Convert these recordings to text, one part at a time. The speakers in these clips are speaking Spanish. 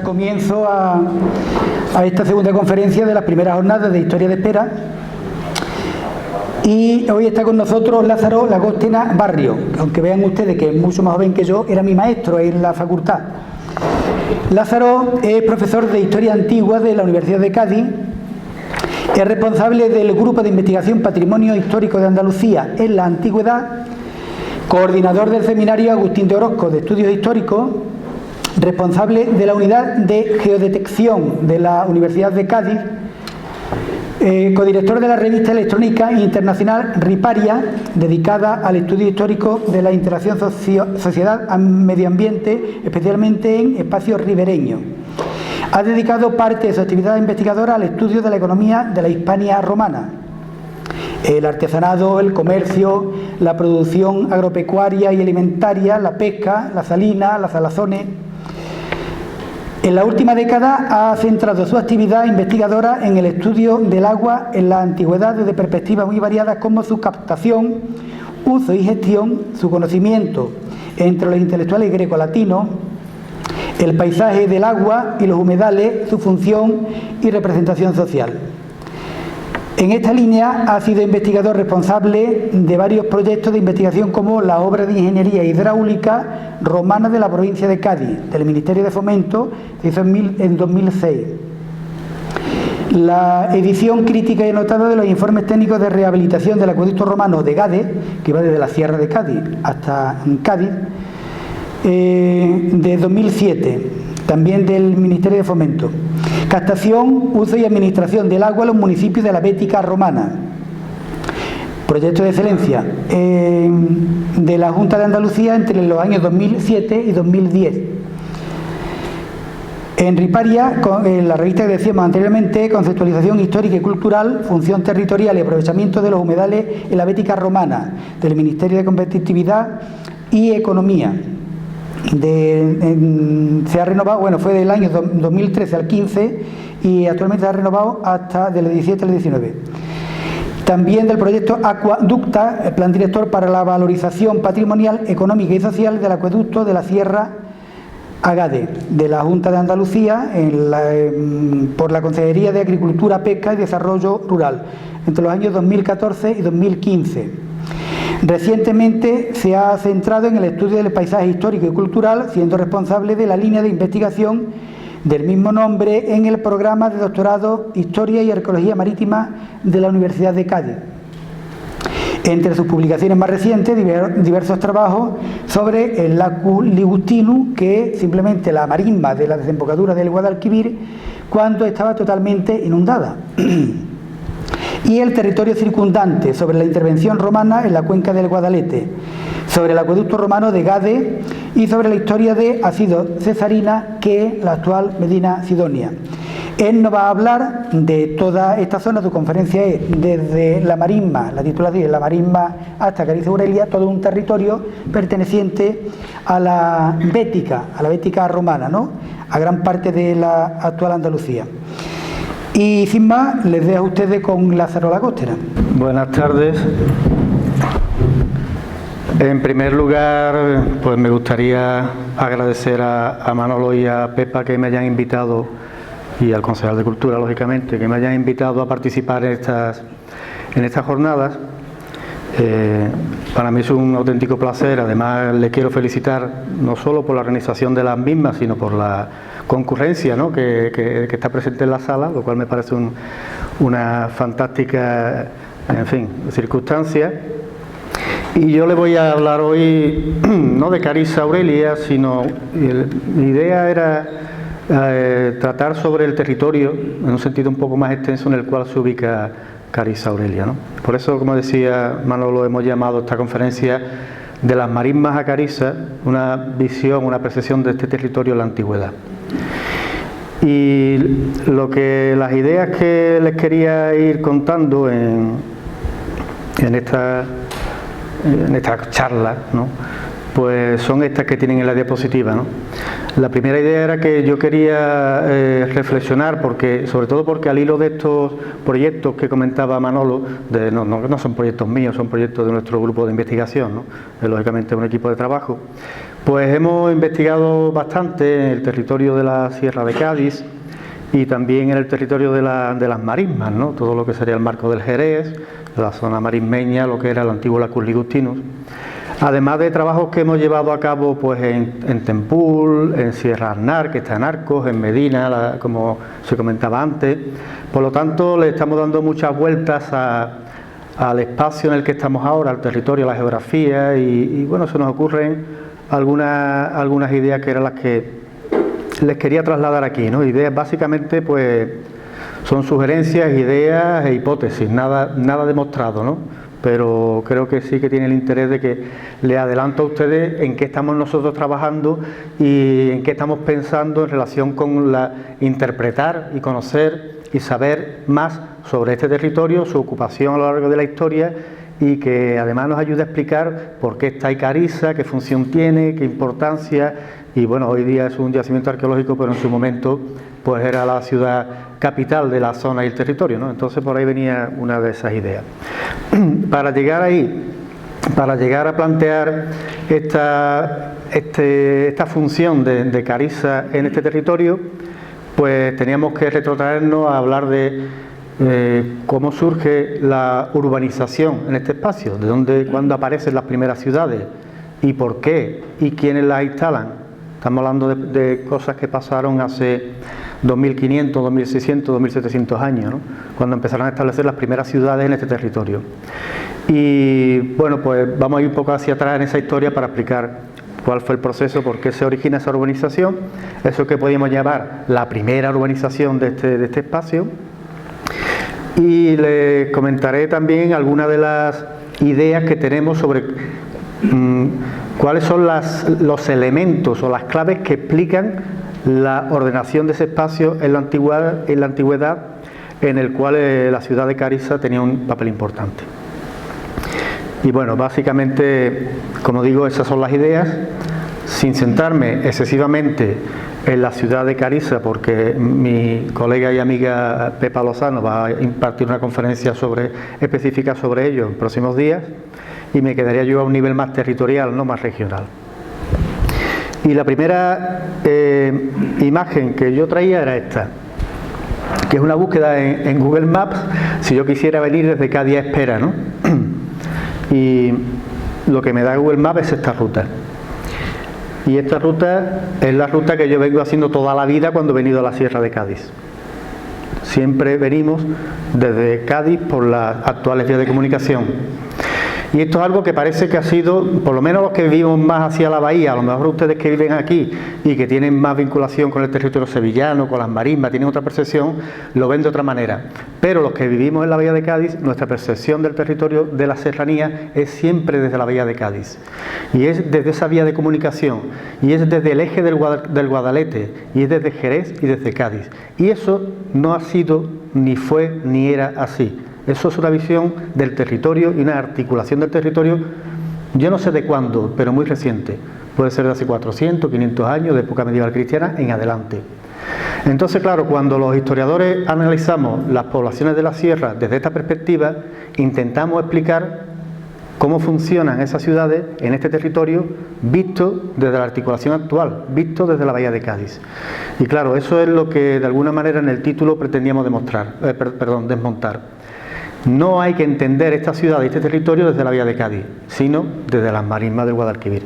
comienzo a esta segunda conferencia de las primeras jornadas de Historia de Espera. Y hoy está con nosotros Lázaro Lagostena Barrio, aunque vean ustedes que es mucho más joven que yo, era mi maestro en la facultad. Lázaro es profesor de Historia Antigua de la Universidad de Cádiz, es responsable del Grupo de Investigación Patrimonio Histórico de Andalucía en la Antigüedad, coordinador del Seminario Agustín de Orozco de Estudios Históricos, responsable de la Unidad de Geodetección de la Universidad de Cádiz, codirector de la revista electrónica internacional Riparia, dedicada al estudio histórico de la interacción sociedad-medio ambiente, especialmente en espacios ribereños. Ha dedicado parte de su actividad investigadora al estudio de la economía de la Hispania romana, el artesanado, el comercio, la producción agropecuaria y alimentaria, la pesca, la salina, las salazones. En la última década ha centrado su actividad investigadora en el estudio del agua en la antigüedad desde perspectivas muy variadas como su captación, uso y gestión, su conocimiento entre los intelectuales grecolatinos, el paisaje del agua y los humedales, su función y representación social. En esta línea ha sido investigador responsable de varios proyectos de investigación como la obra de ingeniería hidráulica romana de la provincia de Cádiz, del Ministerio de Fomento, que hizo en 2006. La edición crítica y anotada de los informes técnicos de rehabilitación del acueducto romano de Gade, que va desde la Sierra de Cádiz hasta Cádiz, de 2007, también del Ministerio de Fomento. Captación, uso y administración del agua en los municipios de la Bética romana. Proyecto de excelencia de la Junta de Andalucía entre los años 2007 y 2010. En Riparia, en la revista que decíamos anteriormente, conceptualización histórica y cultural, función territorial y aprovechamiento de los humedales en la Bética romana, del Ministerio de Competitividad y Economía. Se ha renovado, bueno, fue del año 2013 al 15 y actualmente se ha renovado hasta del 17 al 19. También del proyecto Acuaducta, el plan director para la valorización patrimonial, económica y social del acueducto de la Sierra Agade, de la Junta de Andalucía, por la Consejería de Agricultura, Pesca y Desarrollo Rural, entre los años 2014 y 2015. Recientemente se ha centrado en el estudio del paisaje histórico y cultural, siendo responsable de la línea de investigación del mismo nombre en el programa de doctorado Historia y Arqueología Marítima de la Universidad de Cádiz. Entre sus publicaciones más recientes, diversos trabajos sobre el Lacus Ligustinus, que es simplemente la marisma de la desembocadura del Guadalquivir cuando estaba totalmente inundada. Y el territorio circundante, sobre la intervención romana en la cuenca del Guadalete, sobre el acueducto romano de Gade y sobre la historia de Asido Cesarina, que es la actual Medina Sidonia. Él nos va a hablar de toda esta zona. Su conferencia es desde la marisma, la titulación es la marisma hasta Carice Aurelia, todo un territorio perteneciente a la Bética romana, ¿no?, a gran parte de la actual Andalucía. Y sin más, les dejo a ustedes con Lázaro Lagostena. Buenas tardes. En primer lugar, pues me gustaría agradecer a Manolo y a Pepa que me hayan invitado, y al concejal de Cultura, lógicamente, que me hayan invitado a participar en estas jornadas. Para mí es un auténtico placer. Además, le quiero felicitar no solo por la organización de las mismas, sino por la concurrencia, ¿no?, que está presente en la sala, lo cual me parece una fantástica, en fin, circunstancia. Y yo le voy a hablar hoy no de Carice Aurelia, sino mi idea era tratar sobre el territorio en un sentido un poco más extenso en el cual se ubica Carice Aurelia, ¿no? Por eso, como decía Manolo, hemos llamado esta conferencia de las marismas a Carice, una visión, una percepción de este territorio en la antigüedad. Y las ideas que les quería ir contando en esta charla, ¿no?, pues son estas que tienen en la diapositiva, ¿no? La primera idea era que yo quería reflexionar, sobre todo porque al hilo de estos proyectos que comentaba Manolo, no son proyectos míos, son proyectos de nuestro grupo de investigación, ¿no? Lógicamente un equipo de trabajo, pues hemos investigado bastante en el territorio de la Sierra de Cádiz y también en el territorio de las marismas, ¿no? Todo lo que sería el marco del Jerez, la zona marismeña, lo que era el antiguo Lacus Ligustinus. Además de trabajos que hemos llevado a cabo pues en Tempul, en Sierra Aznar, que está en Arcos, en Medina, como se comentaba antes. Por lo tanto, le estamos dando muchas vueltas al espacio en el que estamos ahora, al territorio, a la geografía, y bueno, se nos ocurren algunas ideas que eran las que les quería trasladar aquí, ¿no? Ideas básicamente pues son sugerencias, ideas e hipótesis, nada demostrado, ¿no? Pero creo que sí que tiene el interés de que le adelanto a ustedes en qué estamos nosotros trabajando y en qué estamos pensando en relación con interpretar y conocer y saber más sobre este territorio, su ocupación a lo largo de la historia, y que además nos ayude a explicar por qué está Icariza, qué función tiene, qué importancia. Y bueno, hoy día es un yacimiento arqueológico, pero en su momento pues era la ciudad capital de la zona y el territorio, ¿no? Entonces por ahí venía una de esas ideas. Para llegar ahí, para llegar a plantear esta función de Cariza en este territorio, pues teníamos que retrotraernos a hablar de cómo surge la urbanización en este espacio, cuándo aparecen las primeras ciudades y por qué y quiénes las instalan. Estamos hablando de cosas que pasaron hace 2500, 2600, 2700 años, ¿no? Cuando empezaron a establecer las primeras ciudades en este territorio. Y bueno, pues vamos a ir un poco hacia atrás en esa historia para explicar cuál fue el proceso, por qué se origina esa urbanización, eso que podríamos llamar la primera urbanización de este espacio. Y les comentaré también algunas de las ideas que tenemos sobre cuáles son los elementos o las claves que explican la ordenación de ese espacio en la antigüedad, en el cual la ciudad de Cariza tenía un papel importante. Y bueno, básicamente, como digo, esas son las ideas, sin centrarme excesivamente en la ciudad de Cariza, porque mi colega y amiga Pepa Lozano va a impartir una conferencia específica sobre ello en próximos días, y me quedaría yo a un nivel más territorial, no más regional. Y la primera imagen que yo traía era esta, que es una búsqueda en Google Maps, si yo quisiera venir desde Cádiz a Espera, ¿no? Y lo que me da Google Maps es esta ruta. Y esta ruta es la ruta que yo vengo haciendo toda la vida cuando he venido a la Sierra de Cádiz. Siempre venimos desde Cádiz por las actuales vías de comunicación. Y esto es algo que parece que ha sido, por lo menos los que vivimos más hacia la bahía, a lo mejor ustedes que viven aquí y que tienen más vinculación con el territorio sevillano, con las marismas, tienen otra percepción, lo ven de otra manera. Pero los que vivimos en la bahía de Cádiz, nuestra percepción del territorio de la serranía es siempre desde la bahía de Cádiz. Y es desde esa vía de comunicación, y es desde el eje del Guadalete, y es desde Jerez y desde Cádiz. Y eso no ha sido, ni fue, ni era así. Eso es una visión del territorio y una articulación del territorio, yo no sé de cuándo, pero muy reciente. Puede ser de hace 400, 500 años, de época medieval cristiana en adelante. Entonces, claro, cuando los historiadores analizamos las poblaciones de la sierra desde esta perspectiva, intentamos explicar cómo funcionan esas ciudades en este territorio visto desde la articulación actual, visto desde la bahía de Cádiz. Y claro, eso es lo que de alguna manera en el título pretendíamos desmontar. No hay que entender esta ciudad y este territorio desde la bahía de Cádiz, sino desde las marismas del Guadalquivir,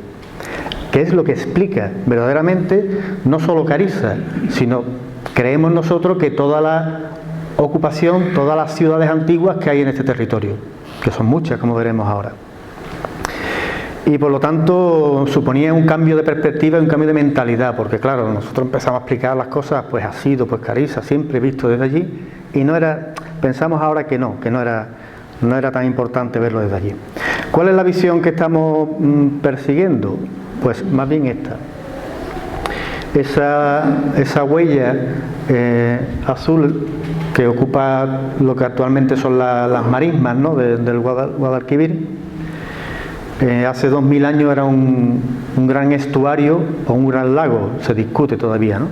que es lo que explica verdaderamente no solo Cariza, sino creemos nosotros que toda la ocupación, todas las ciudades antiguas que hay en este territorio, que son muchas, como veremos ahora. Y por lo tanto suponía un cambio de perspectiva y un cambio de mentalidad, porque claro, nosotros empezamos a explicar las cosas, pues ha sido pues Cariza, siempre visto desde allí, y no era, pensamos ahora que no era tan importante verlo desde allí. ¿Cuál es la visión que estamos persiguiendo? Pues más bien esta. Esa huella azul que ocupa lo que actualmente son las marismas, ¿no? del Guadalquivir, hace 2000 años era un gran estuario o un gran lago, se discute todavía, ¿no?,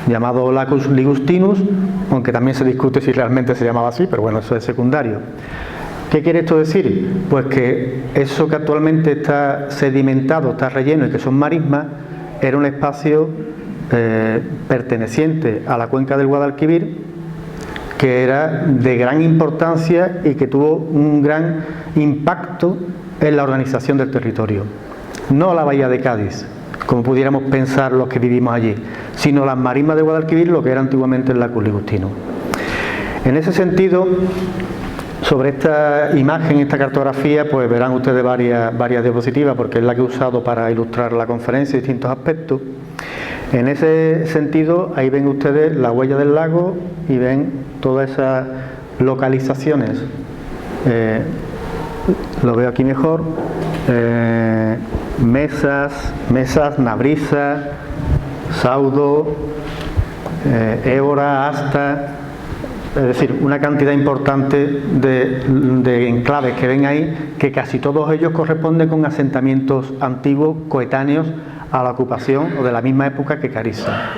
llamado Lacus Ligustinus, aunque también se discute si realmente se llamaba así, pero bueno, eso es secundario. ¿Qué quiere esto decir? Pues que eso que actualmente está sedimentado, está relleno y que son marismas, era un espacio perteneciente a la cuenca del Guadalquivir, que era de gran importancia y que tuvo un gran impacto en la organización del territorio. No la bahía de Cádiz, como pudiéramos pensar los que vivimos allí, sino las marismas de Guadalquivir, lo que era antiguamente el Lacus Ligustinus. En ese sentido, sobre esta imagen, esta cartografía, pues verán ustedes varias diapositivas, porque es la que he usado para ilustrar la conferencia y distintos aspectos. En ese sentido, ahí ven ustedes la huella del lago y ven todas esas localizaciones. Lo veo aquí mejor. Mesas, Nabrisa, Saudo, Évora, Asta, es decir, una cantidad importante de enclaves que ven ahí, que casi todos ellos corresponden con asentamientos antiguos coetáneos a la ocupación o de la misma época que Carissa.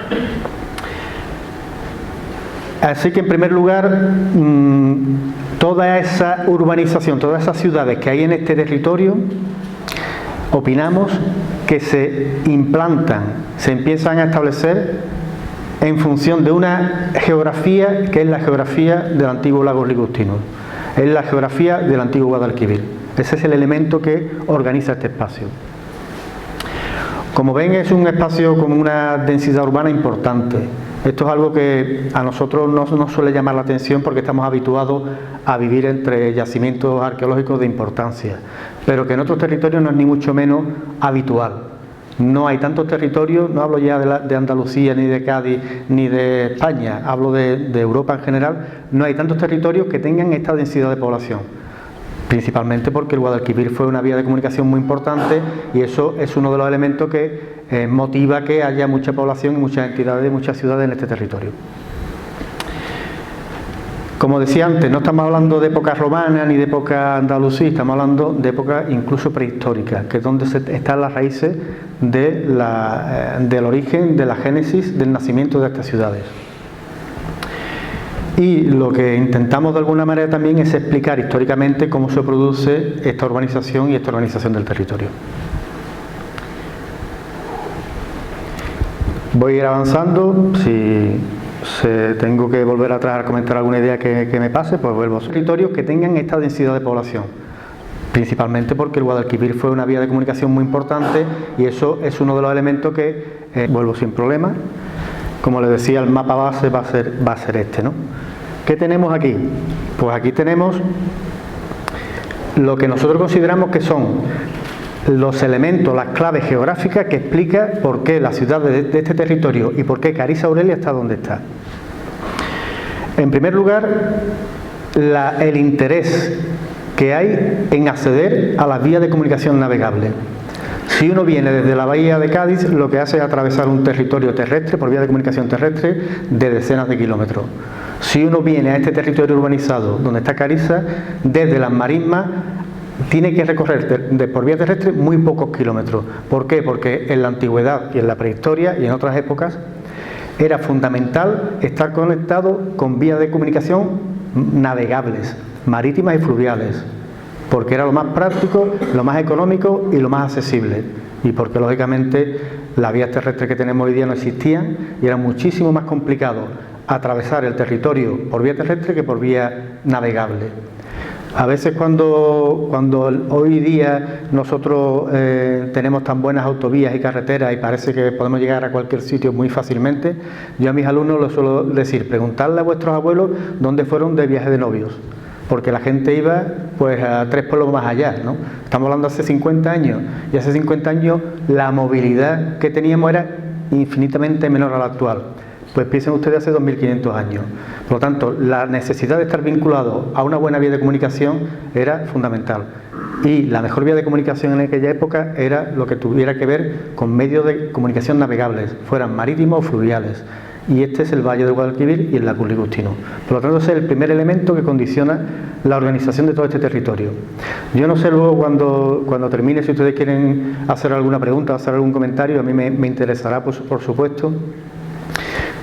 Así que, en primer lugar, toda esa urbanización, todas esas ciudades que hay en este territorio, opinamos que se implantan, se empiezan a establecer en función de una geografía que es la geografía del antiguo Lacus Ligustinus, es la geografía del antiguo Guadalquivir. Ese es el elemento que organiza este espacio. Como ven, es un espacio con una densidad urbana importante. Esto es algo que a nosotros no nos suele llamar la atención porque estamos habituados a vivir entre yacimientos arqueológicos de importancia, pero que en otros territorios no es ni mucho menos habitual. No hay tantos territorios, no hablo ya de Andalucía, ni de Cádiz, ni de España, hablo de Europa en general, no hay tantos territorios que tengan esta densidad de población, principalmente porque el Guadalquivir fue una vía de comunicación muy importante y eso es uno de los elementos que motiva que haya mucha población y muchas entidades y muchas ciudades en este territorio. Como decía antes, no estamos hablando de época romana ni de época andalusí, estamos hablando de época incluso prehistórica, que es donde están las raíces del origen, de la génesis, del nacimiento de estas ciudades. Y lo que intentamos de alguna manera también es explicar históricamente cómo se produce esta urbanización y esta organización del territorio. Voy a ir avanzando. Si tengo que volver atrás a comentar alguna idea que me pase, pues vuelvo a territorios que tengan esta densidad de población, principalmente porque el Guadalquivir fue una vía de comunicación muy importante y eso es uno de los elementos que vuelvo sin problema. Como les decía, el mapa base va a ser este, ¿no? ¿Qué tenemos aquí? Pues aquí tenemos lo que nosotros consideramos que son los elementos, las claves geográficas que explican por qué la ciudad de este territorio y por qué Carissa Aurelia está donde está. En primer lugar, el interés que hay en acceder a las vías de comunicación navegables. Si uno viene desde la bahía de Cádiz, lo que hace es atravesar un territorio terrestre, por vía de comunicación terrestre, de decenas de kilómetros. Si uno viene a este territorio urbanizado, donde está Carissa, desde las marismas, tiene que recorrer por vía terrestre muy pocos kilómetros. ¿Por qué? Porque en la antigüedad y en la prehistoria y en otras épocas era fundamental estar conectado con vías de comunicación navegables, marítimas y fluviales, porque era lo más práctico, lo más económico y lo más accesible, y porque lógicamente las vías terrestres que tenemos hoy día no existían y era muchísimo más complicado atravesar el territorio por vía terrestre que por vía navegable. A veces cuando hoy día nosotros tenemos tan buenas autovías y carreteras y parece que podemos llegar a cualquier sitio muy fácilmente, yo a mis alumnos les suelo decir, preguntadle a vuestros abuelos dónde fueron de viaje de novios, porque la gente iba pues a 3 pueblos más allá, ¿no? Estamos hablando de hace 50 años, y hace 50 años la movilidad que teníamos era infinitamente menor a la actual. Pues piensen ustedes hace 2500 años. Por lo tanto, la necesidad de estar vinculado a una buena vía de comunicación era fundamental. Y la mejor vía de comunicación en aquella época era lo que tuviera que ver con medios de comunicación navegables, fueran marítimos o fluviales. y este es el Valle del Guadalquivir y el Lago Ligustino. Por lo tanto, ese es el primer elemento que condiciona la organización de todo este territorio. Yo no sé luego cuando termine, si ustedes quieren hacer alguna pregunta, hacer algún comentario, a mí me interesará, pues, por supuesto.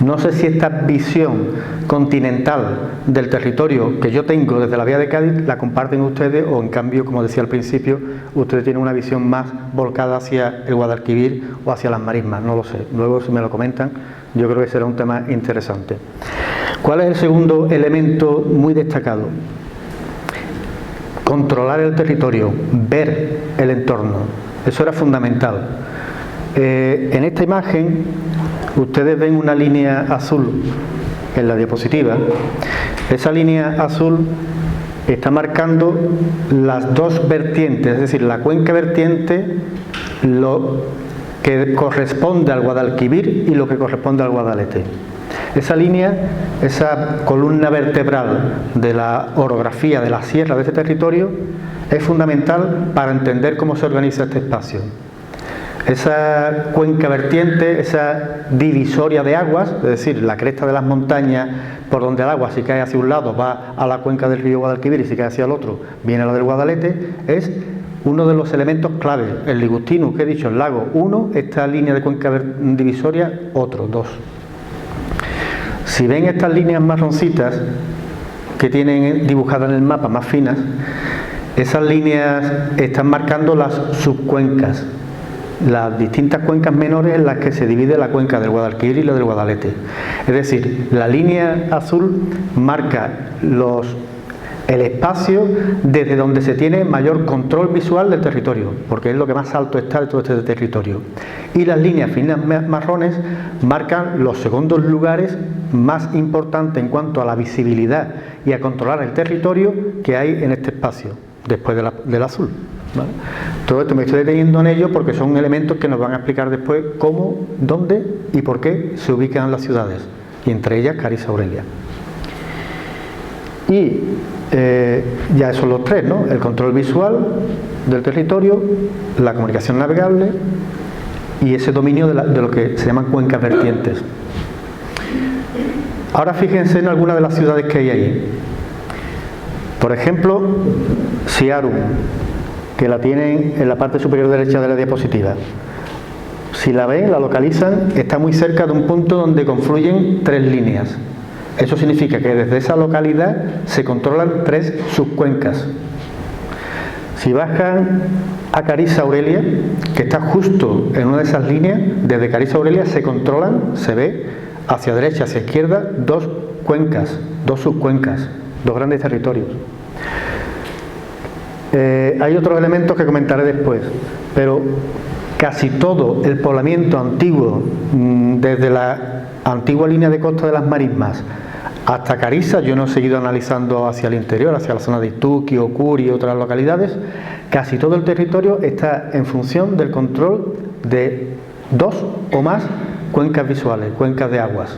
No sé si esta visión continental del territorio que yo tengo desde la Vía de Cádiz la comparten ustedes, o en cambio, como decía al principio, ustedes tienen una visión más volcada hacia el Guadalquivir o hacia las marismas. No lo sé. Luego, si me lo comentan, yo creo que será un tema interesante. ¿Cuál es el segundo elemento muy destacado? Controlar el territorio, ver el entorno. Eso era fundamental. En esta imagen ustedes ven una línea azul en la diapositiva. Esa línea azul está marcando las dos vertientes, es decir, la cuenca vertiente, lo que corresponde al Guadalquivir y lo que corresponde al Guadalete. Esa línea, esa columna vertebral de la orografía de la sierra de este territorio es fundamental para entender cómo se organiza este espacio. Esa cuenca vertiente, esa divisoria de aguas, es decir, la cresta de las montañas por donde el agua, si cae hacia un lado, va a la cuenca del río Guadalquivir, y si cae hacia el otro, viene a la del Guadalete, es uno de los elementos clave. El Ligustino, que he dicho, el lago, uno, esta línea de cuenca divisoria, otro, dos. Si ven estas líneas marroncitas que tienen dibujadas en el mapa, más finas, esas líneas están marcando las subcuencas, las distintas cuencas menores en las que se divide la cuenca del Guadalquivir y la del Guadalete. Es decir, la línea azul marca el espacio desde donde se tiene mayor control visual del territorio, porque es lo que más alto está de todo este territorio. Y las líneas finas marrones marcan los segundos lugares más importantes en cuanto a la visibilidad y a controlar el territorio que hay en este espacio, después del azul. ¿Vale? Todo esto me estoy deteniendo en ello porque son elementos que nos van a explicar después cómo, dónde y por qué se ubican las ciudades, y entre ellas Carissa Aurelia. Y ya son los tres, ¿no? El control visual del territorio, la comunicación navegable y ese dominio de lo que se llaman cuencas vertientes. Ahora fíjense en algunas de las ciudades que hay ahí. Por ejemplo, Siarum, que la tienen en la parte superior derecha de la diapositiva. Si la ven, la localizan, está muy cerca de un punto donde confluyen tres líneas. Eso significa que desde esa localidad se controlan tres subcuencas. Si bajan a Carissa Aurelia, que está justo en una de esas líneas, desde Carissa Aurelia se controlan, se ve hacia derecha, hacia izquierda, dos cuencas, dos subcuencas, dos grandes territorios. Hay otros elementos que comentaré después, pero casi todo el poblamiento antiguo, desde la antigua línea de costa de las marismas hasta Carissa, yo no he seguido analizando hacia el interior, hacia la zona de Ituqui, Ocuri y otras localidades, casi todo el territorio está en función del control de dos o más cuencas visuales, cuencas de aguas.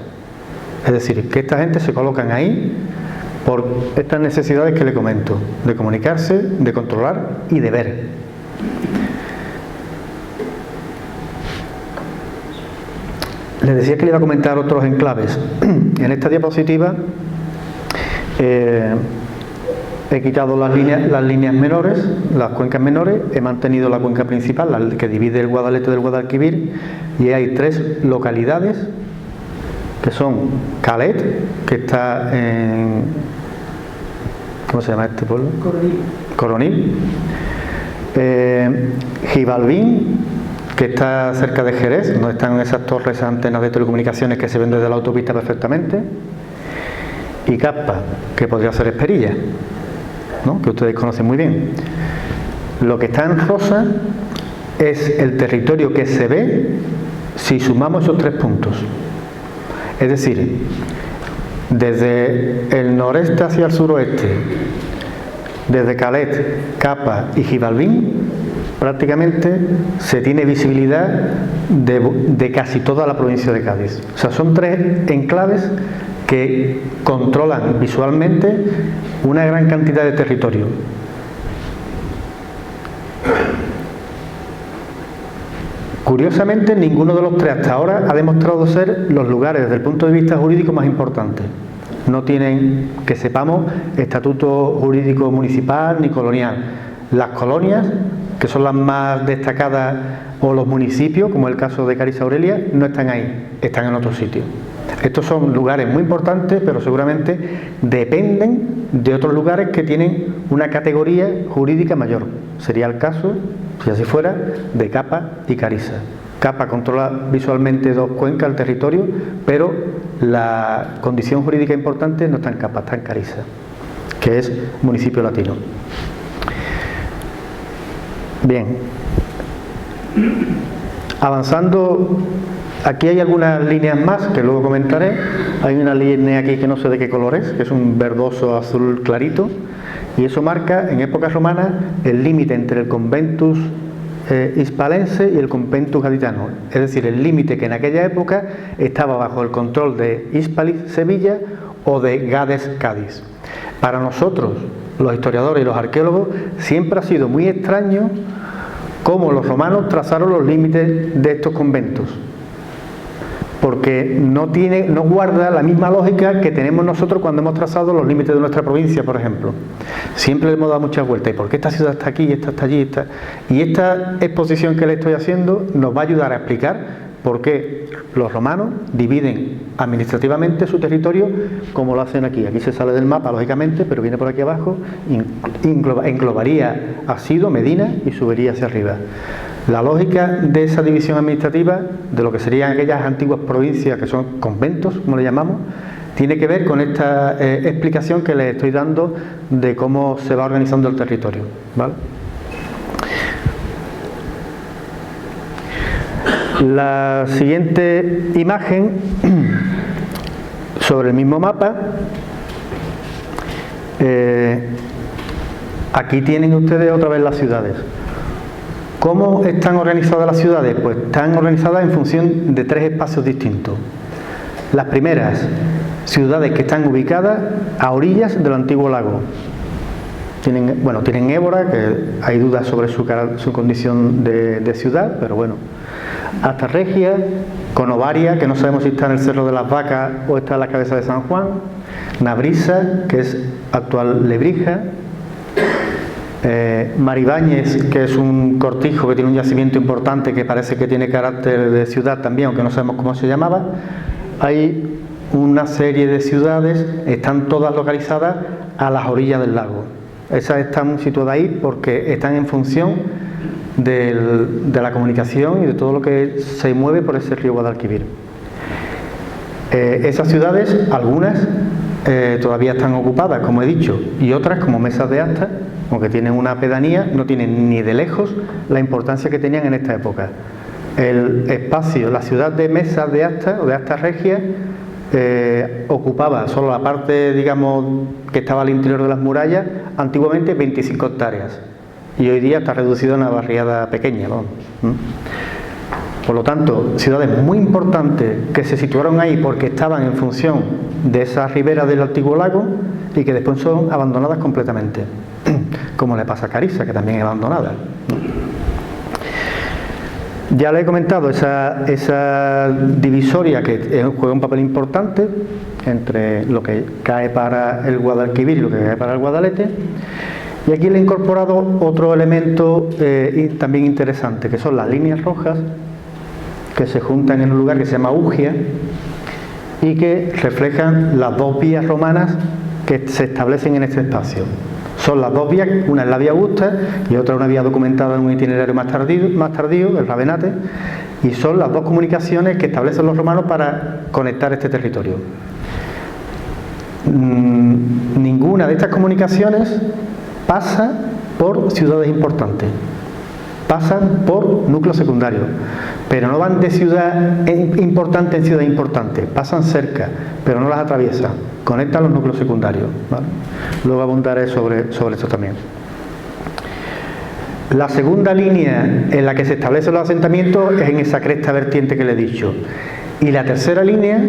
Es decir, que esta gente se colocan ahí por estas necesidades que le comento, de comunicarse, de controlar y de ver. Les decía que le iba a comentar otros enclaves. En esta diapositiva he quitado las líneas menores, las cuencas menores, he mantenido la cuenca principal, la que divide el Guadalete del Guadalquivir, y hay tres localidades que son Calet, que está en... ¿cómo se llama este pueblo? Coronil. Gibalbín, que está cerca de Jerez, donde están esas torres, esas antenas de telecomunicaciones que se ven desde la autopista perfectamente. Y Caspa, que podría ser Esperilla, ¿no? Que ustedes conocen muy bien. Lo que está en rosa es el territorio que se ve si sumamos esos tres puntos. Es decir, desde el noreste hacia el suroeste, desde Calet, Capa y Gibalbín, prácticamente se tiene visibilidad de casi toda la provincia de Cádiz. O sea, son tres enclaves que controlan visualmente una gran cantidad de territorio. Curiosamente, ninguno de los tres hasta ahora ha demostrado ser los lugares desde el punto de vista jurídico más importantes. No tienen, que sepamos, estatuto jurídico municipal ni colonial. Las colonias, que son las más destacadas, o los municipios, como el caso de Carissa Aurelia, no están ahí, están en otro sitio. Estos son lugares muy importantes, pero seguramente dependen de otros lugares que tienen una categoría jurídica mayor. Sería el caso, si así fuera, de Capa y Carissa. Capa controla visualmente 2 cuencas del territorio, pero la condición jurídica importante no está en Capa, está en Carissa, que es municipio latino. Bien. Avanzando, aquí hay algunas líneas más que luego comentaré. Hay una línea aquí que no sé de qué color es, que es un verdoso azul clarito, y eso marca en época romana el límite entre el conventus hispalense y el conventus gaditano, es decir, el límite que en aquella época estaba bajo el control de Hispalis, Sevilla, o de Gades, Cádiz. Para nosotros, los historiadores y los arqueólogos, siempre ha sido muy extraño cómo los romanos trazaron los límites de estos conventos, porque no guarda la misma lógica que tenemos nosotros cuando hemos trazado los límites de nuestra provincia, por ejemplo. Siempre le hemos dado muchas vueltas. ¿Y por qué esta ciudad está aquí, esta está allí? Y esta exposición que le estoy haciendo nos va a ayudar a explicar por qué los romanos dividen administrativamente su territorio como lo hacen aquí. Aquí se sale del mapa, lógicamente, pero viene por aquí abajo, englobaría Asido, Medina y subiría hacia arriba. La lógica de esa división administrativa, de lo que serían aquellas antiguas provincias que son conventos, como le llamamos, tiene que ver con esta explicación que les estoy dando de cómo se va organizando el territorio, ¿vale? La siguiente imagen sobre el mismo mapa, aquí tienen ustedes otra vez las ciudades. ¿Cómo están organizadas las ciudades? Pues están organizadas en función de 3 espacios distintos. Las primeras, ciudades que están ubicadas a orillas del antiguo lago. Tienen Évora, que hay dudas sobre su condición de ciudad, pero bueno. Astarregia, Conovaria, que no sabemos si está en el Cerro de las Vacas o está en la cabeza de San Juan. Nabrisa, que es actual Lebrija. Maribáñez, que es un cortijo que tiene un yacimiento importante que parece que tiene carácter de ciudad también, aunque no sabemos cómo se llamaba. Hay una serie de ciudades, están todas localizadas a las orillas del lago. Esas están situadas ahí porque están en función de la comunicación y de todo lo que se mueve por ese río Guadalquivir. Esas ciudades, algunas todavía están ocupadas, como he dicho, y otras, como Mesas de Asta, aunque tienen una pedanía, no tienen ni de lejos la importancia que tenían en esta época. El espacio, la ciudad de Mesas de Asta o de Astarregia ocupaba solo la parte, digamos, que estaba al interior de las murallas, antiguamente 25 hectáreas, y hoy día está reducido a una barriada pequeña, ¿no? Por lo tanto, ciudades muy importantes que se situaron ahí porque estaban en función de esas riberas del antiguo lago y que después son abandonadas completamente, como le pasa a Carissa, que también es abandonada. Ya le he comentado esa divisoria que juega un papel importante entre lo que cae para el Guadalquivir y lo que cae para el Guadalete. Y aquí le he incorporado otro elemento también interesante, que son las líneas rojas que se juntan en un lugar que se llama Ugia y que reflejan las 2 vías romanas que se establecen en este espacio. Son las 2 vías, una es la vía Augusta y otra una vía documentada en un itinerario más tardío, el Ravenate, y son las 2 comunicaciones que establecen los romanos para conectar este territorio. Ninguna de estas comunicaciones pasa por ciudades importantes, pasan por núcleos secundarios, pero no van de ciudad importante en ciudad importante, pasan cerca, pero no las atraviesan, conectan los núcleos secundarios, ¿vale? Luego abundaré sobre esto también. La segunda línea en la que se establecen los asentamientos es en esa cresta vertiente que le he dicho, y la tercera línea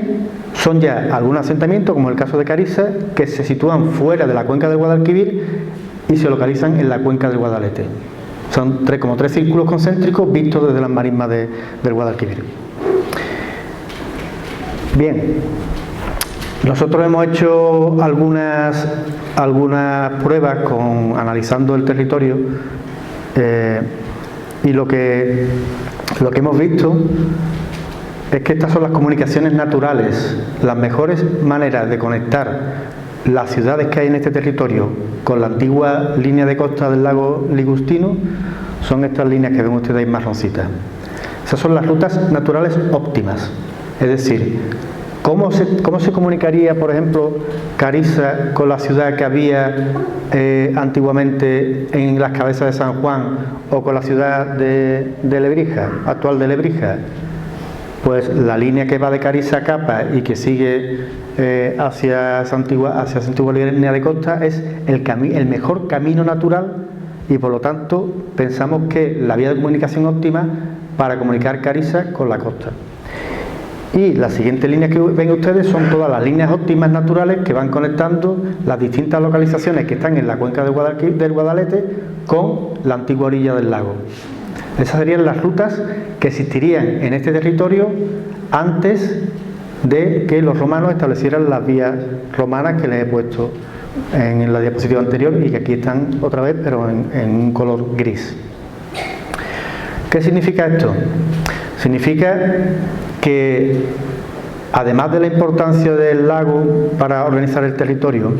son ya algunos asentamientos, como el caso de Carissa, que se sitúan fuera de la cuenca del Guadalquivir y se localizan en la cuenca del Guadalete. Son como tres círculos concéntricos vistos desde las marismas del Guadalquivir. Bien, nosotros hemos hecho algunas pruebas analizando el territorio y lo que hemos visto es que estas son las comunicaciones naturales, las mejores maneras de conectar las ciudades que hay en este territorio con la antigua línea de costa del lago Ligustino son estas líneas que ven ustedes ahí marroncitas. Esas son las rutas naturales óptimas, es decir, ¿cómo se comunicaría, por ejemplo, Carissa con la ciudad que había antiguamente en las Cabezas de San Juan o con la ciudad de Lebrija, actual de Lebrija? Pues la línea que va de Carissa a Capa y que sigue hacia esa antigua línea de costa es el mejor camino natural y por lo tanto pensamos que la vía de comunicación óptima para comunicar Carissa con la costa. Y las siguientes líneas que ven ustedes son todas las líneas óptimas naturales que van conectando las distintas localizaciones que están en la cuenca del Guadalete con la antigua orilla del lago. Esas serían las rutas que existirían en este territorio antes de que los romanos establecieran las vías romanas que les he puesto en la diapositiva anterior y que aquí están otra vez, pero en un color gris. ¿Qué significa esto? Significa que además de la importancia del lago para organizar el territorio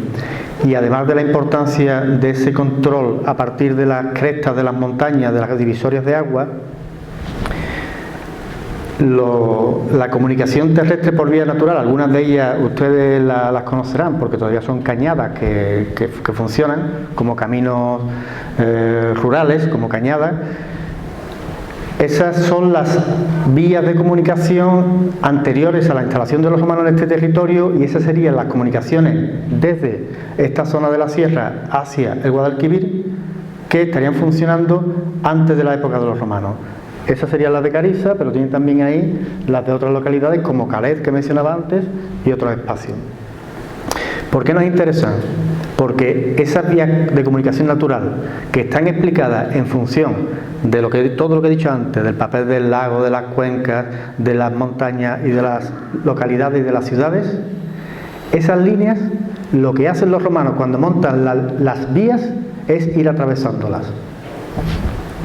y además de la importancia de ese control a partir de las crestas de las montañas, de las divisorias de agua, la comunicación terrestre por vía natural, algunas de ellas ustedes las conocerán porque todavía son cañadas que funcionan como caminos rurales, como cañadas. Esas son las vías de comunicación anteriores a la instalación de los romanos en este territorio y esas serían las comunicaciones desde esta zona de la sierra hacia el Guadalquivir que estarían funcionando antes de la época de los romanos. Esas serían las de Carissa, pero tienen también ahí las de otras localidades como Caled, que mencionaba antes, y otros espacios. ¿Por qué nos interesan? Porque esas vías de comunicación natural que están explicadas en función de todo lo que he dicho antes, del papel del lago, de las cuencas, de las montañas y de las localidades y de las ciudades, esas líneas, lo que hacen los romanos cuando montan las vías es ir atravesándolas,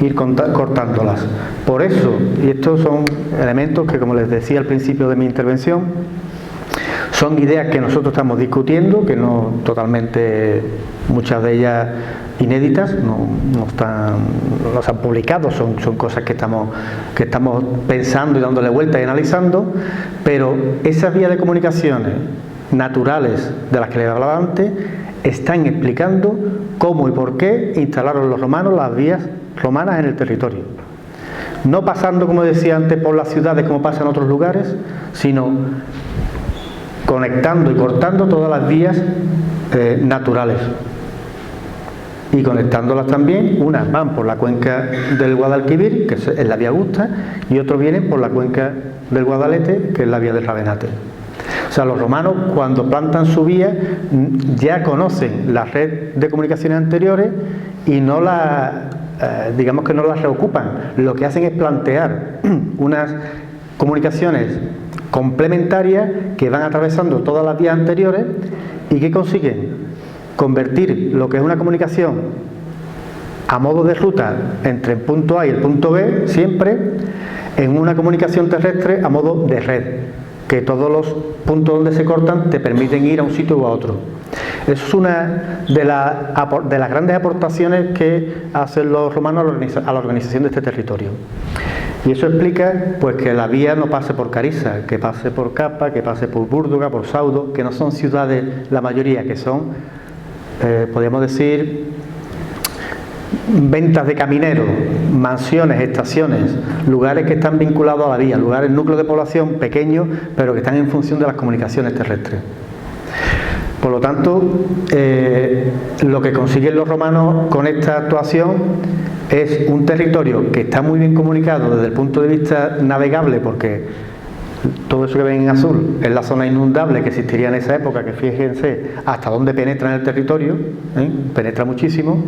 ir cortándolas. Por eso, y estos son elementos que, como les decía al principio de mi intervención, son ideas que nosotros estamos discutiendo, que no totalmente, muchas de ellas inéditas, no se han publicado, son cosas que estamos pensando y dándole vueltas y analizando, pero esas vías de comunicaciones naturales de las que les hablaba antes están explicando cómo y por qué instalaron los romanos las vías romanas en el territorio. No pasando, como decía antes, por las ciudades como pasa en otros lugares, sino conectando y cortando todas las vías naturales y conectándolas también. Unas van por la cuenca del Guadalquivir, que es la vía Augusta, y otros vienen por la cuenca del Guadalete, que es la vía del Ravenate. O sea, los romanos cuando plantan su vía ya conocen la red de comunicaciones anteriores y no digamos que no las reocupan. Lo que hacen es plantear unas comunicaciones complementarias que van atravesando todas las vías anteriores y que consiguen convertir lo que es una comunicación a modo de ruta entre el punto A y el punto B siempre en una comunicación terrestre a modo de red, que todos los puntos donde se cortan te permiten ir a un sitio u a otro. Eso es una de las grandes aportaciones que hacen los romanos a la organización de este territorio. Y eso explica pues que la vía no pase por Carissa, que pase por Capa, que pase por Búrduga, por Saudo, que no son ciudades la mayoría, que son, podríamos decir, ventas de camineros, mansiones, estaciones, lugares que están vinculados a la vía, lugares, núcleos de población pequeños, pero que están en función de las comunicaciones terrestres. Por lo tanto, lo que consiguen los romanos con esta actuación es un territorio que está muy bien comunicado desde el punto de vista navegable, porque Todo eso que ven en azul es la zona inundable que existiría en esa época, que fíjense hasta dónde penetra en el territorio, penetra muchísimo.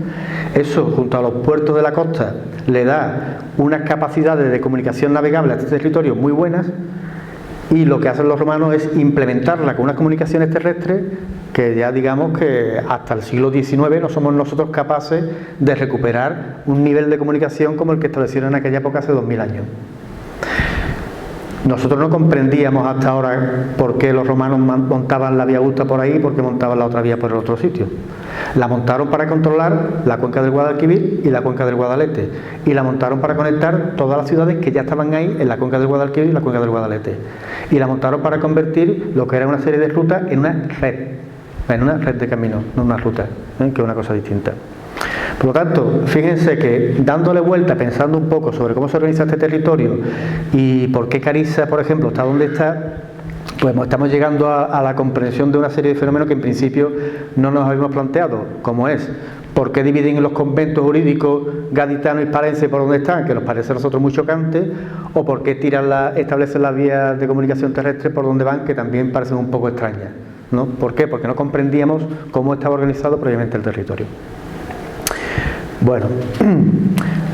Eso, junto a los puertos de la costa, le da unas capacidades de comunicación navegable a este territorio muy buenas, y lo que hacen los romanos es implementarla con unas comunicaciones terrestres que ya digamos que hasta el siglo XIX no somos nosotros capaces de recuperar un nivel de comunicación como el que establecieron en aquella época hace 2000 años. Nosotros no comprendíamos hasta ahora por qué los romanos montaban la vía Augusta por ahí y por qué montaban la otra vía por el otro sitio. La montaron para controlar la cuenca del Guadalquivir y la cuenca del Guadalete, y la montaron para conectar todas las ciudades que ya estaban ahí en la cuenca del Guadalquivir y la cuenca del Guadalete, y la montaron para convertir lo que era una serie de rutas en una red de caminos, no una ruta, que es una cosa distinta. Por lo tanto, fíjense que dándole vuelta, pensando un poco sobre cómo se organiza este territorio y por qué Carissa, por ejemplo, está donde está, pues estamos llegando a la comprensión de una serie de fenómenos que en principio no nos habíamos planteado, como es por qué dividen los conventos jurídicos gaditanos y hispalenses por donde están, que nos parece a nosotros muy chocante, o por qué establecen las vías de comunicación terrestre por donde van, que también parecen un poco extrañas, ¿no? ¿Por qué? Porque no comprendíamos cómo estaba organizado previamente el territorio. Bueno,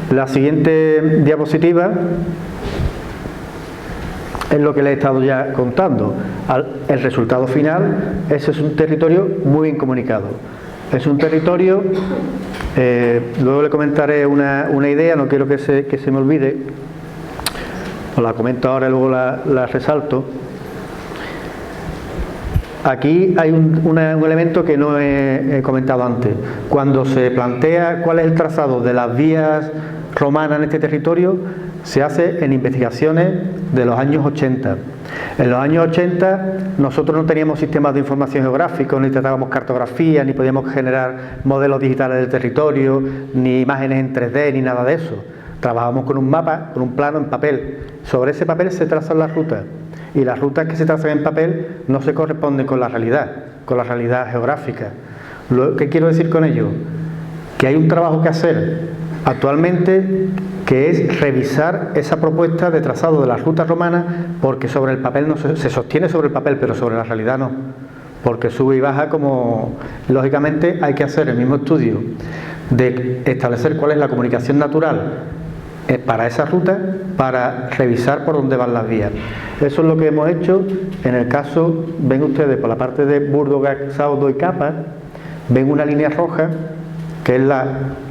la siguiente diapositiva es lo que les he estado ya contando. El resultado final, ese es un territorio muy bien comunicado. Es un territorio, luego le comentaré una idea, no quiero que se me olvide, os la comento ahora y luego la resalto. Aquí hay un elemento que no he comentado antes. Cuando se plantea cuál es el trazado de las vías romanas en este territorio, se hace en investigaciones de los años 80. En los años 80 nosotros no teníamos sistemas de información geográficos, ni tratábamos cartografía, ni podíamos generar modelos digitales del territorio, ni imágenes en 3D, ni nada de eso. Trabajábamos con un mapa, con un plano en papel. Sobre ese papel se trazan las rutas. Y las rutas que se trazan en papel no se corresponden con la realidad geográfica. ¿Qué quiero decir con ello? Que hay un trabajo que hacer actualmente, que es revisar esa propuesta de trazado de las rutas romanas, porque sobre el papel no se sostiene sobre el papel, pero sobre la realidad no, porque sube y baja, como lógicamente hay que hacer el mismo estudio de establecer cuál es la comunicación natural para esa ruta, para revisar por dónde van las vías. Eso es lo que hemos hecho en el caso, ven ustedes por la parte de Burdo, Saudo y Capa, ven una línea roja que es la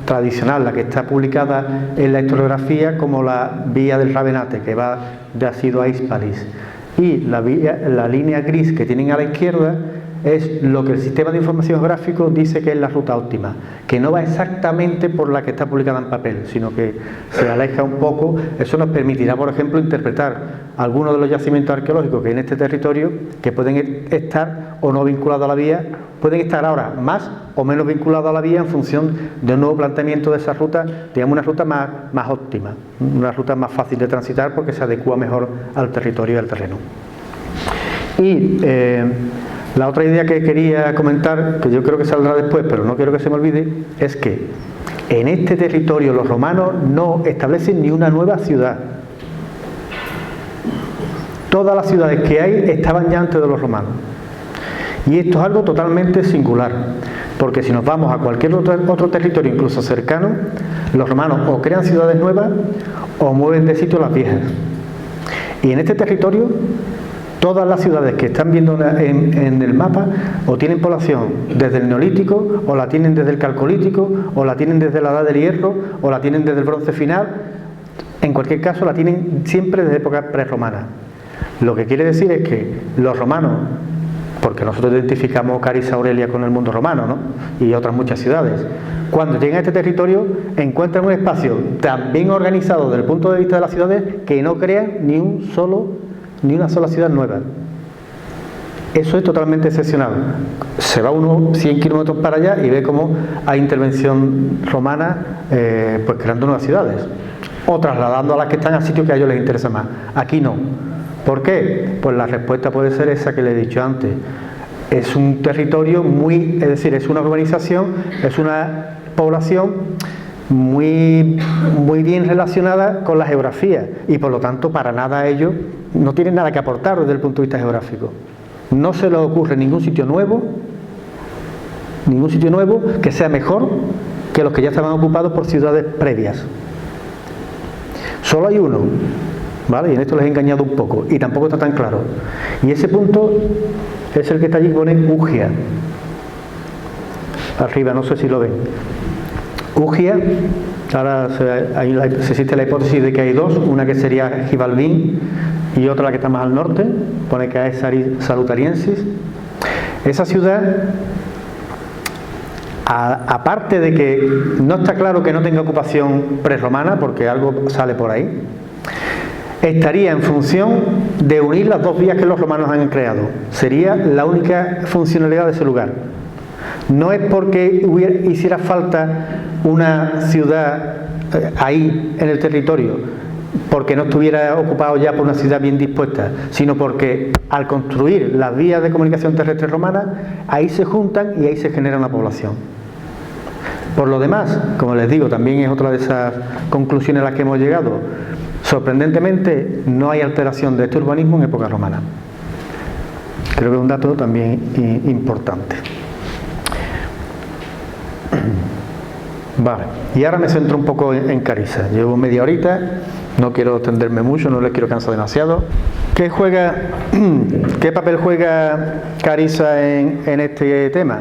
tradicional, la que está publicada en la historiografía como la vía del Ravenate, que va de Asido a Hispalis, y la línea gris que tienen a la izquierda es lo que el sistema de información geográfico dice que es la ruta óptima, que no va exactamente por la que está publicada en papel, sino que se aleja un poco. Eso nos permitirá, por ejemplo, interpretar algunos de los yacimientos arqueológicos que hay en este territorio, que pueden estar o no vinculados a la vía, pueden estar ahora más o menos vinculados a la vía en función de un nuevo planteamiento de esa ruta, digamos una ruta más óptima, una ruta más fácil de transitar porque se adecua mejor al territorio y al terreno. Y la otra idea que quería comentar, que yo creo que saldrá después, pero no quiero que se me olvide, es que en este territorio los romanos no establecen ni una nueva ciudad. Todas las ciudades que hay estaban ya antes de los romanos. Y esto es algo totalmente singular, porque si nos vamos a cualquier otro territorio, incluso cercano, los romanos o crean ciudades nuevas o mueven de sitio las viejas. Y en este territorio, todas las ciudades que están viendo en el mapa o tienen población desde el Neolítico, o la tienen desde el Calcolítico, o la tienen desde la Edad del Hierro, o la tienen desde el Bronce final. En cualquier caso la tienen siempre desde época prerromana. Lo que quiere decir es que los romanos, porque nosotros identificamos Carissa Aurelia con el mundo romano, ¿no?, y otras muchas ciudades, cuando llegan a este territorio encuentran un espacio tan bien organizado desde el punto de vista de las ciudades que no crean ni una sola ciudad nueva. Eso es totalmente excepcional. Se va uno 100 kilómetros para allá y ve cómo hay intervención romana, pues creando nuevas ciudades o trasladando a las que están a sitios que a ellos les interesa más. Aquí no. ¿Por qué? Pues la respuesta puede ser esa que le he dicho antes. Es un territorio es decir, es una urbanización, es una población muy bien relacionada con la geografía y por lo tanto para nada ellos no tienen nada que aportar desde el punto de vista geográfico. No se les ocurre ningún sitio nuevo que sea mejor que los que ya estaban ocupados por ciudades previas. Solo hay uno, ¿vale? Y en esto les he engañado un poco y tampoco está tan claro. Y ese punto es el que está allí, pone Ugia. Arriba, no sé si lo ven. Ugia, ahora se existe la hipótesis de que hay dos, una que sería Xibalbín y otra la que está más al norte, pone que es Salutariensis. Esa ciudad, aparte de que no está claro que no tenga ocupación prerromana, porque algo sale por ahí, estaría en función de unir las dos vías que los romanos han creado. Sería la única funcionalidad de ese lugar. No es porque hiciera falta una ciudad ahí en el territorio, porque no estuviera ocupado ya por una ciudad bien dispuesta, sino porque al construir las vías de comunicación terrestre romanas, ahí se juntan y ahí se genera una población. Por lo demás, como les digo, también es otra de esas conclusiones a las que hemos llegado. Sorprendentemente, no hay alteración de este urbanismo en época romana. Creo que es un dato también importante. Vale, y ahora me centro un poco en Carissa. Llevo media horita, no quiero extenderme mucho, no les quiero cansar demasiado. ¿Qué papel juega Carissa en este tema?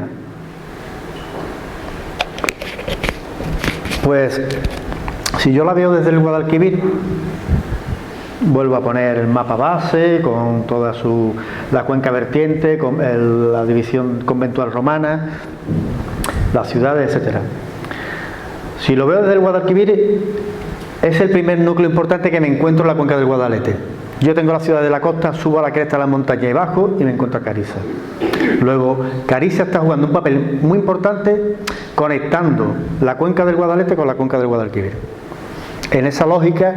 Pues, si yo la veo desde el Guadalquivir, vuelvo a poner el mapa base con toda la cuenca vertiente, con la división conventual romana, las ciudades, etcétera. Si lo veo desde el Guadalquivir, es el primer núcleo importante que me encuentro en la cuenca del Guadalete. Yo tengo la ciudad de la costa, subo a la cresta de la montaña y bajo y me encuentro a Carissa. Luego, Carissa está jugando un papel muy importante conectando la cuenca del Guadalete con la cuenca del Guadalquivir. En esa lógica,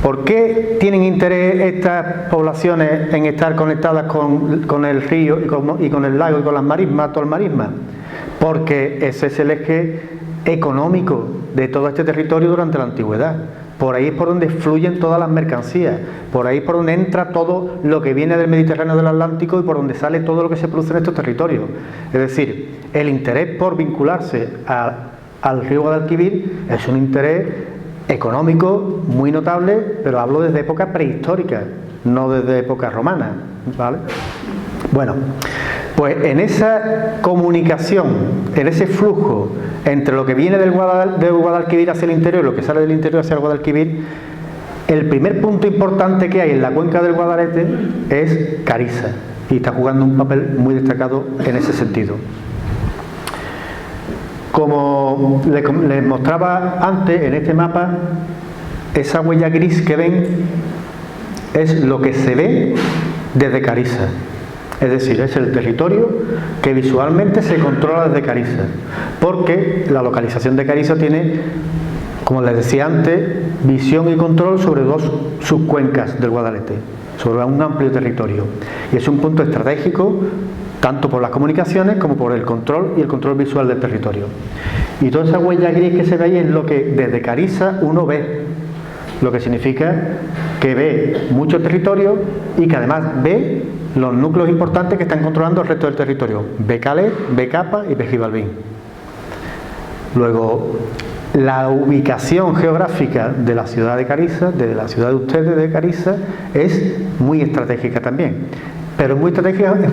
¿por qué tienen interés estas poblaciones en estar conectadas con el río y con el lago y con las marismas, todo el marisma? Porque ese es el eje económico de todo este territorio durante la antigüedad. Por ahí es por donde fluyen todas las mercancías, por ahí es por donde entra todo lo que viene del Mediterráneo, del Atlántico, y por donde sale todo lo que se produce en estos territorios. Es decir, el interés por vincularse al río Guadalquivir es un interés económico muy notable, pero hablo desde época prehistórica, no desde época romana, ¿vale? Bueno, pues en esa comunicación, en ese flujo entre lo que viene del Guadalquivir hacia el interior y lo que sale del interior hacia el Guadalquivir, el primer punto importante que hay en la cuenca del Guadalete es Carissa, y está jugando un papel muy destacado en ese sentido. Como les mostraba antes en este mapa, esa huella gris que ven es lo que se ve desde Carissa. Es decir, es el territorio que visualmente se controla desde Carissa, porque la localización de Carissa tiene, como les decía antes, visión y control sobre dos subcuencas del Guadalete, sobre un amplio territorio. Y es un punto estratégico tanto por las comunicaciones como por el control y el control visual del territorio. Y toda esa huella gris que se ve ahí es lo que desde Carissa uno ve, lo que significa que ve mucho territorio y que además ve los núcleos importantes que están controlando el resto del territorio: Becale, Becapa y Bejibalbín. Luego, la ubicación geográfica de la ciudad de Carissa, de la ciudad de ustedes de Carissa, es muy estratégica también, pero es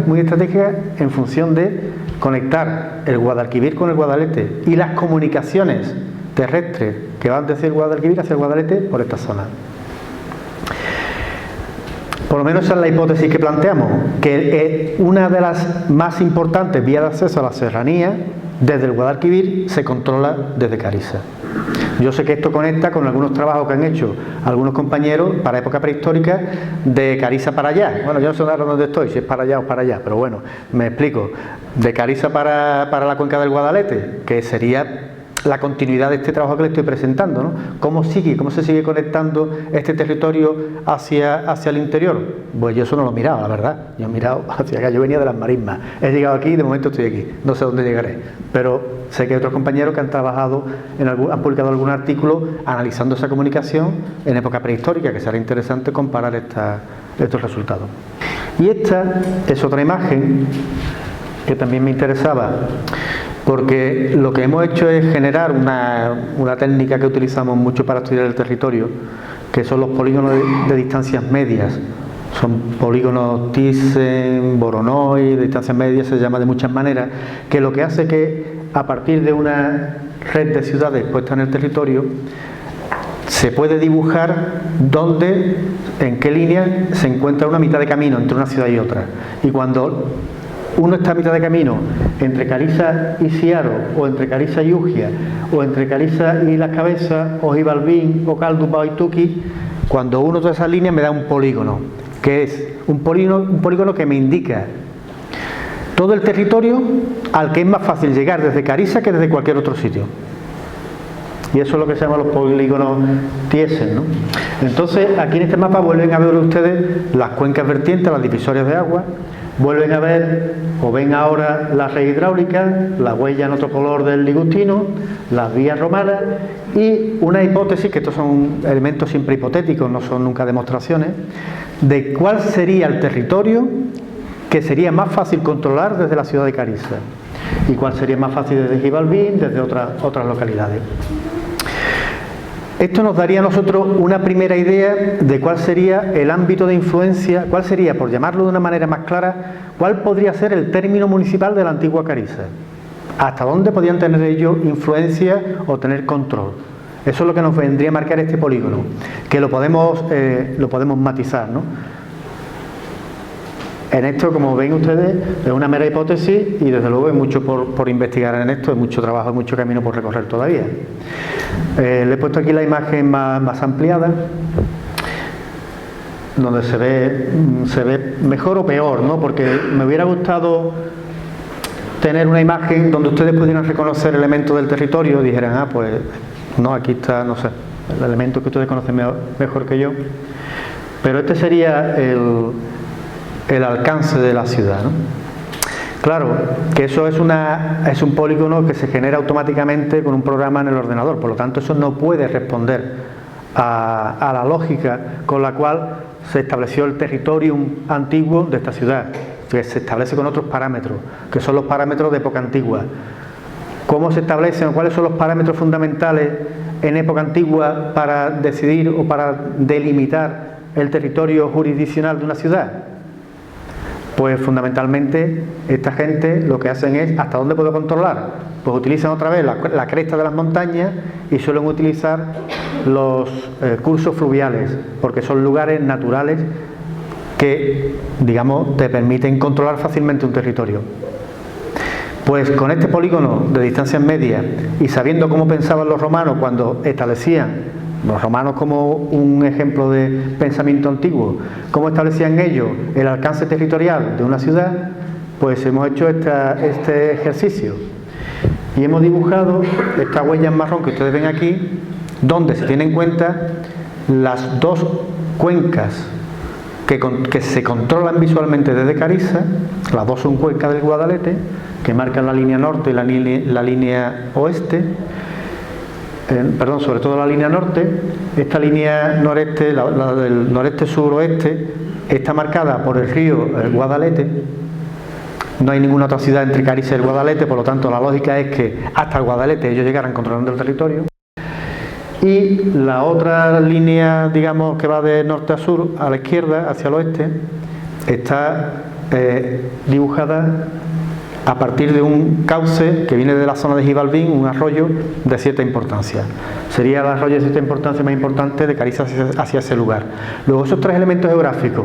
muy estratégica en función de conectar el Guadalquivir con el Guadalete y las comunicaciones terrestres que van desde el Guadalquivir hacia el Guadalete por esta zona. Por lo menos esa es la hipótesis que planteamos, que una de las más importantes vías de acceso a la serranía desde el Guadalquivir se controla desde Carissa. Yo sé que esto conecta con algunos trabajos que han hecho algunos compañeros para época prehistórica de Carissa para allá. Bueno, yo no sé dónde estoy, si es para allá o para allá, pero bueno, me explico. De Carissa para la cuenca del Guadalete, que sería la continuidad de este trabajo que le estoy presentando, ¿no? ¿Cómo se sigue conectando este territorio hacia el interior? Pues yo eso no lo he mirado, la verdad. Yo he mirado hacia acá, yo venía de las marismas. He llegado aquí y de momento estoy aquí. No sé dónde llegaré. Pero sé que hay otros compañeros que han trabajado, han publicado algún artículo analizando esa comunicación en época prehistórica, que será interesante comparar estos resultados. Y esta es otra imagen que también me interesaba, porque lo que hemos hecho es generar una técnica que utilizamos mucho para estudiar el territorio, que son los polígonos de distancias medias. Son polígonos Thyssen, Voronoi, de distancias medias, se llama de muchas maneras, que lo que hace que a partir de una red de ciudades puestas en el territorio, se puede dibujar dónde, en qué línea se encuentra una mitad de camino entre una ciudad y otra. Y cuando uno está a mitad de camino entre Cariza y Siaro, o entre Cariza y Ugia, o entre Cariza y Las Cabezas, o Gibalbín, o Caldupa o Ituqui, cuando uno de esas líneas me da un polígono, que es un polígono que me indica todo el territorio al que es más fácil llegar desde Cariza que desde cualquier otro sitio. Y eso es lo que se llama los polígonos Thyssen, ¿no? Entonces, aquí en este mapa vuelven a ver ustedes las cuencas vertientes, las divisorias de agua, vuelven a ver, o ven ahora las redes hidráulicas, la huella en otro color del Ligustino, las vías romanas y una hipótesis, que estos son elementos siempre hipotéticos, no son nunca demostraciones, de cuál sería el territorio que sería más fácil controlar desde la ciudad de Cariza y cuál sería más fácil desde Gibalbín, desde otras localidades. Esto nos daría a nosotros una primera idea de cuál sería el ámbito de influencia, cuál sería, por llamarlo de una manera más clara, cuál podría ser el término municipal de la antigua Cariza. Hasta dónde podían tener ellos influencia o tener control. Eso es lo que nos vendría a marcar este polígono, que lo podemos matizar, ¿no? En esto, como ven ustedes, es una mera hipótesis y desde luego hay mucho por investigar en esto, hay mucho trabajo, hay mucho camino por recorrer todavía. Le he puesto aquí la imagen más ampliada, donde se ve mejor o peor, ¿no? Porque me hubiera gustado tener una imagen donde ustedes pudieran reconocer elementos del territorio y dijeran, pues no, aquí está, no sé, el elemento que ustedes conocen mejor que yo. Pero este sería el alcance de la ciudad, ¿no? Claro, que eso es un polígono que se genera automáticamente con un programa en el ordenador, por lo tanto eso no puede responder a la lógica con la cual se estableció el territorium antiguo de esta ciudad, que se establece con otros parámetros, que son los parámetros de época antigua. ¿Cómo se establecen o cuáles son los parámetros fundamentales en época antigua para decidir o para delimitar el territorio jurisdiccional de una ciudad? Pues fundamentalmente esta gente lo que hacen es ¿hasta dónde puedo controlar? Pues utilizan otra vez la cresta de las montañas y suelen utilizar los cursos fluviales, porque son lugares naturales que, digamos, te permiten controlar fácilmente un territorio. Pues con este polígono de distancias medias y sabiendo cómo pensaban los romanos cuando establecían, los romanos como un ejemplo de pensamiento antiguo, cómo establecían ellos el alcance territorial de una ciudad, pues hemos hecho este ejercicio y hemos dibujado esta huella en marrón que ustedes ven aquí, donde se tienen en cuenta las dos cuencas que se controlan visualmente desde Cariza. Las dos son cuencas del Guadalete, que marcan la línea norte y la línea oeste. Sobre todo la línea norte. Esta línea noreste, la del noreste-suroeste, está marcada por el río Guadalete. No hay ninguna otra ciudad entre Cariza y el Guadalete, por lo tanto la lógica es que hasta el Guadalete ellos llegaran controlando el territorio. Y la otra línea, digamos, que va de norte a sur, a la izquierda, hacia el oeste, está dibujada a partir de un cauce que viene de la zona de Gibalbín, un arroyo de cierta importancia. Sería el arroyo de cierta importancia más importante de Cariza hacia ese lugar. Luego esos tres elementos geográficos,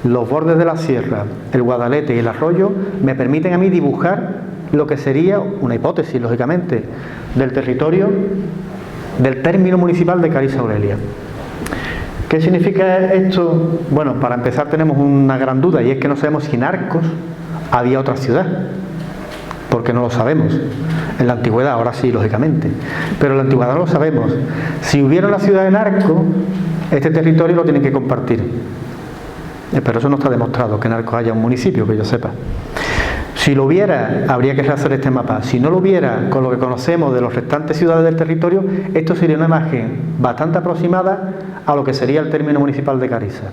los bordes de la sierra, el Guadalete y el arroyo, me permiten a mí dibujar lo que sería una hipótesis, lógicamente, del territorio, del término municipal de Cariza Aurelia. ¿Qué significa esto? Bueno, para empezar tenemos una gran duda y es que no sabemos si en Arcos había otra ciudad. porque no lo sabemos. En la antigüedad, ahora sí, lógicamente, pero en la antigüedad no lo sabemos. Si hubiera una ciudad en Arcos, este territorio lo tienen que compartir. Pero eso no está demostrado, que en Arcos haya un municipio, que yo sepa. Si lo hubiera, habría que rehacer este mapa. Si no lo hubiera, con lo que conocemos de las restantes ciudades del territorio, esto sería una imagen bastante aproximada a lo que sería el término municipal de Carissa,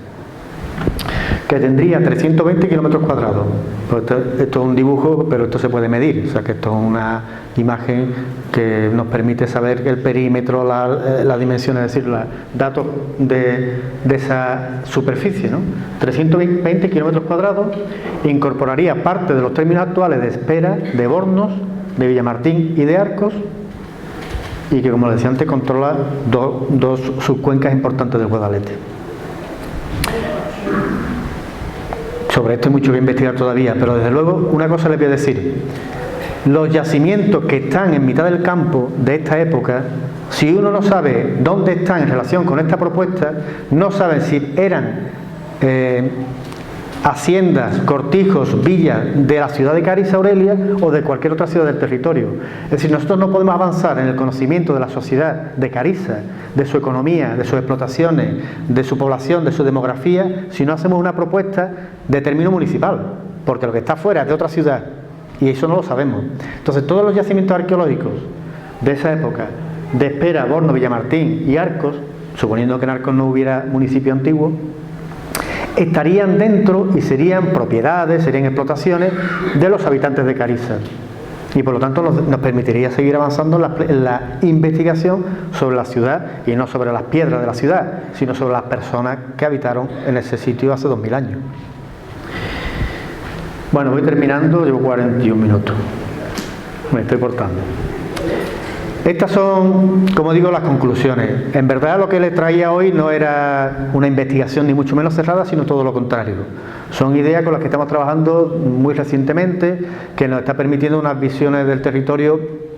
que tendría 320 kilómetros cuadrados. Pues esto es un dibujo, pero esto se puede medir, o sea que esto es una imagen que nos permite saber el perímetro, las dimensiones, es decir, los datos de esa superficie, ¿no? 320 kilómetros cuadrados, incorporaría parte de los términos actuales de Espera, de Bornos, de Villamartín y de Arcos, y que, como les decía antes, controla dos subcuencas importantes del Guadalete. Sobre esto hay mucho que investigar todavía, pero desde luego una cosa les voy a decir: los yacimientos que están en mitad del campo de esta época, si uno no sabe dónde están en relación con esta propuesta, no saben si eran haciendas, cortijos, villas de la ciudad de Carissa Aurelia o de cualquier otra ciudad del territorio. Es decir, nosotros no podemos avanzar en el conocimiento de la sociedad de Carissa, de su economía, de sus explotaciones, de su población, de su demografía, si no hacemos una propuesta de término municipal, porque lo que está fuera es de otra ciudad y eso no lo sabemos. Entonces, todos los yacimientos arqueológicos de esa época, de Espera, Borno, Villamartín y Arcos, suponiendo que en Arcos no hubiera municipio antiguo, estarían dentro y serían propiedades, serían explotaciones de los habitantes de Carissa, y por lo tanto nos permitiría seguir avanzando en la investigación sobre la ciudad, y no sobre las piedras de la ciudad, sino sobre las personas que habitaron en ese sitio hace 2000 años. Bueno, voy terminando, llevo 41 minutos, me estoy portando. Estas son, como digo, las conclusiones. En verdad lo que les traía hoy no era una investigación ni mucho menos cerrada, sino todo lo contrario. Son ideas con las que estamos trabajando muy recientemente, que nos está permitiendo unas visiones del territorio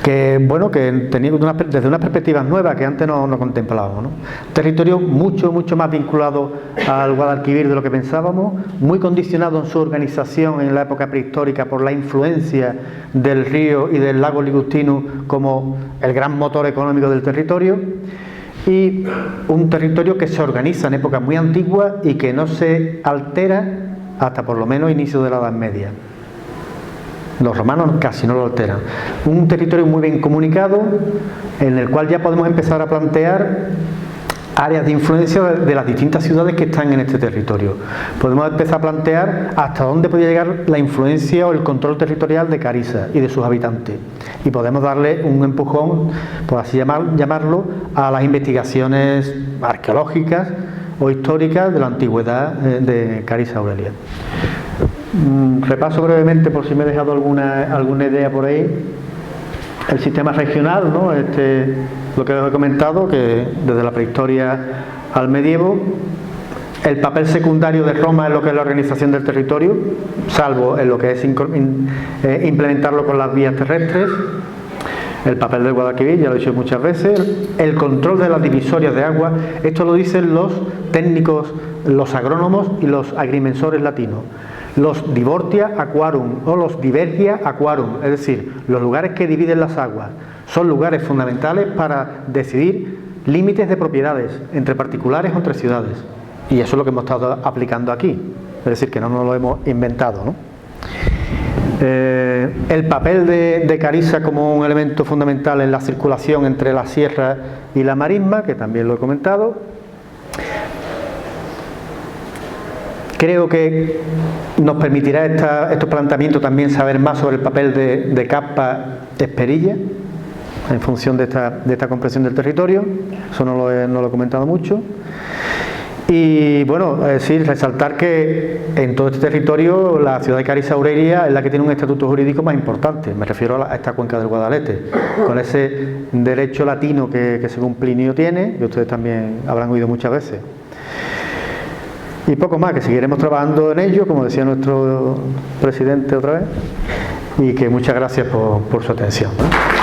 que, bueno, que teniendo desde unas perspectivas nuevas que antes no contemplábamos, ¿no? Un territorio mucho más vinculado al Guadalquivir de lo que pensábamos, muy condicionado en su organización en la época prehistórica por la influencia del río y del lago Ligustino como el gran motor económico del territorio, y un territorio que se organiza en épocas muy antiguas y que no se altera hasta por lo menos inicio de la Edad Media. Los romanos casi no lo alteran. Un territorio muy bien comunicado, en el cual ya podemos empezar a plantear áreas de influencia de las distintas ciudades que están en este territorio. Podemos empezar a plantear hasta dónde podía llegar la influencia o el control territorial de Carissa y de sus habitantes. Y podemos darle un empujón, por así llamarlo, a las investigaciones arqueológicas o históricas de la antigüedad de Carissa Aurelia. Repaso brevemente, por si me he dejado alguna idea por ahí, el sistema regional, ¿no? Lo que os he comentado, que desde la prehistoria al medievo, el papel secundario de Roma en lo que es la organización del territorio, salvo en lo que es implementarlo con las vías terrestres, el papel del Guadalquivir, ya lo he dicho muchas veces, el control de las divisorias de agua. Esto lo dicen los técnicos, los agrónomos y los agrimensores latinos. Los divortia aquarum o los divergia aquarum, es decir, los lugares que dividen las aguas, son lugares fundamentales para decidir límites de propiedades entre particulares o entre ciudades. Y eso es lo que hemos estado aplicando aquí, es decir, que no nos lo hemos inventado, ¿no? El papel de Carissa como un elemento fundamental en la circulación entre la sierra y la marisma, que también lo he comentado. Creo que nos permitirá estos planteamientos también saber más sobre el papel de Caspa Esperilla en función de esta comprensión del territorio. Eso no lo he comentado mucho. Y bueno, sí, resaltar que en todo este territorio la ciudad de Carissa Aurelia es la que tiene un estatuto jurídico más importante. Me refiero a esta cuenca del Guadalete, con ese derecho latino que según Plinio tiene, que ustedes también habrán oído muchas veces. Y poco más, que seguiremos trabajando en ello, como decía nuestro presidente otra vez, y que muchas gracias por su atención, ¿no?